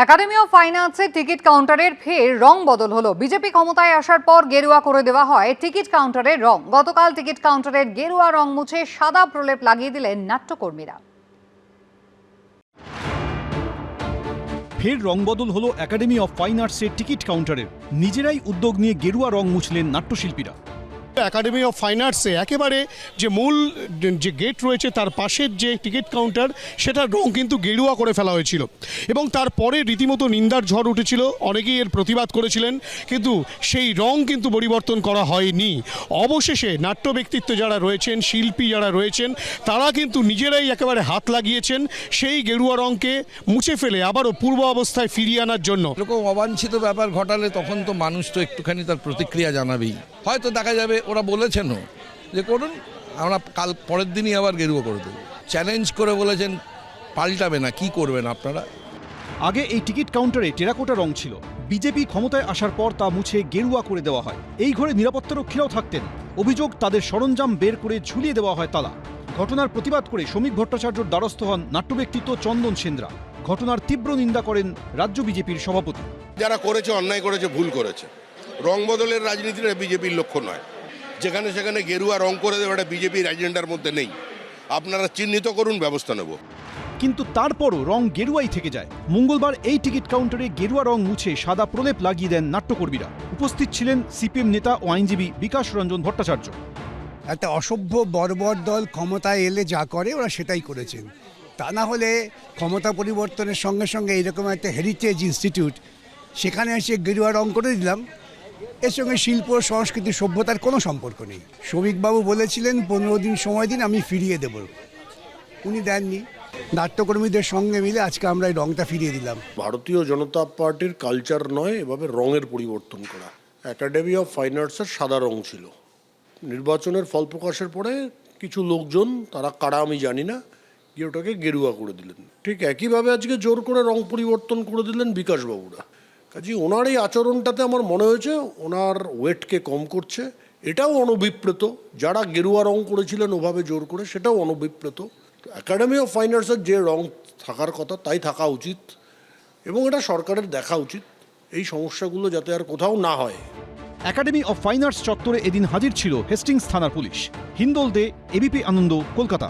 Academy of fine আর্টসের ticket কাউন্টারের ফের রং বদল হলো। বিজেপি ক্ষমতায় আসার পর গেরুয়া করে দেওয়া হয় টিকিট কাউন্টারের রং। গতকাল টিকিট কাউন্টারের গেরুয়া রং মুছে সাদা প্রলেপ লাগিয়ে দিলেন নাট্যকর্মীরা। ফের রং বদল হলো একাডেমি অফ ফাইন আর্টসের টিকিট কাউন্টারের। নিজেরাই উদ্যোগ নিয়ে গেরুয়া রং মুছলেন নাট্যশিল্পীরা। একাডেমি অফ ফাইন আর্টসে একেবারে যে মূল যে গেট রয়েছে তার পাশের যে টিকিট কাউন্টার সেটার রং কিন্তু গেরুয়া করে ফেলা হয়েছিল এবং তারপরে রীতিমতো নিন্দার ঝড় উঠেছিল, অনেকেই এর প্রতিবাদ করেছিলেন, কিন্তু সেই রং কিন্তু পরিবর্তন করা হয়নি। অবশেষে নাট্য ব্যক্তিত্ব যারা রয়েছেন, শিল্পী যারা রয়েছেন, তারা কিন্তু নিজেরাই একেবারে হাত লাগিয়েছেন সেই গেরুয়া রংকে মুছে ফেলে আবারও পূর্ব অবস্থায় ফিরিয়ে আনার জন্য। এরকম অবাঞ্ছিত ব্যাপার ঘটালে তখন তো মানুষ তো একটুখানি তার প্রতিক্রিয়া জানাবেই। হয়তো দেখা যাবে ওরা বলেছেনও যে করুন, আমরা কাল পরের দিনই আবার গেরুয়া করে দেবো। চ্যালেঞ্জ করে বলেছেন পাল্টাবে না, কি করবেন আপনারা? আগে এই টিকিট কাউন্টারে টেরাকোটা রং ছিল। বিজেপি ক্ষমতায় আসার পর তা মুছে গেরুয়া করে দেওয়া হয়। এই ঘরে নিরাপত্তারক্ষীরাও থাকতেন। অভিযোগ, তাদের সরঞ্জাম বের করে ঝুলিয়ে দেওয়া হয় তালা। ঘটনার প্রতিবাদ করে শ্রমিক ভট্টাচার্যর দ্বারস্থ হন নাট্য ব্যক্তিত্ব চন্দন সেনরা। ঘটনার তীব্র নিন্দা করেন রাজ্য বিজেপির সভাপতি। যারা করেছে, অন্যায় করেছে, ভুল করেছে। রং বদলের রাজনীতিটা বিজেপির লক্ষ্য নয়। যেখানে সেখানে গেরুয়া রং করে দেওয়াটা বিজেপির এজেন্ডার মধ্যে নেই। আপনারা চিহ্নিত করুন, ব্যবস্থা নেব। কিন্তু তারপরও রং গেরুয়াই থেকে যায়। মঙ্গলবার এই টিকিট কাউন্টারে গেরুয়া রং মুছে সাদা প্রলেপ লাগিয়ে দেন নাট্যকর্মীরা। উপস্থিত ছিলেন সিপিএম নেতা ও আইনজীবী বিকাশ রঞ্জন ভট্টাচার্য। একটা অসভ্য বর্বর দল ক্ষমতায় এলে যা করে ওরা সেটাই করেছেন। তা না হলে ক্ষমতা পরিবর্তনের সঙ্গে সঙ্গে এইরকম একটা হেরিটেজ ইনস্টিটিউট, সেখানে এসে গেরুয়া রং করে দিলাম, এর সঙ্গে শিল্প, সংস্কৃতি, সভ্যতার কোনো সম্পর্ক নেই। শ্রমিকবাবু বলেছিলেন 15 দিন সময় দিন, আমি ফিরিয়ে দেব। উনি দেননি। নাট্যকর্মীদের সঙ্গে মিলে আজকে আমরা এই রংটা ফিরিয়ে দিলাম। ভারতীয় জনতা পার্টির কালচার নয় এভাবে রঙের পরিবর্তন করা। একাডেমি অফ ফাইন আর্টসের সাদা রং ছিল। নির্বাচনের ফল প্রকাশের পরে কিছু লোকজন, তারা কারা আমি জানি না, গিয়ে ওটাকে গেরুয়া করে দিলেন। ঠিক একইভাবে আজকে জোর করে রং পরিবর্তন করে দিলেন বিকাশবাবুরা। কাজে ওনার এই আচরণটাতে আমার মনে হয়েছে ওনার ওয়েটকে কম করছে। এটাও অনভিপ্রেত। যারা গেরুয়া রং করেছিলেন ওভাবে জোর করে, সেটাও অনভিপ্রেত। একাডেমি অফ ফাইন আর্টসের যে রং থাকার কথা তাই থাকা উচিত এবং এটা সরকারের দেখা উচিত এই সমস্যাগুলো যাতে আর কোথাও না হয়। একাডেমি অফ ফাইন আর্টস চত্বরে এদিন হাজির ছিল হেস্টিংস থানার পুলিশ। হিন্দোল দে, এবিপি আনন্দ, কলকাতা।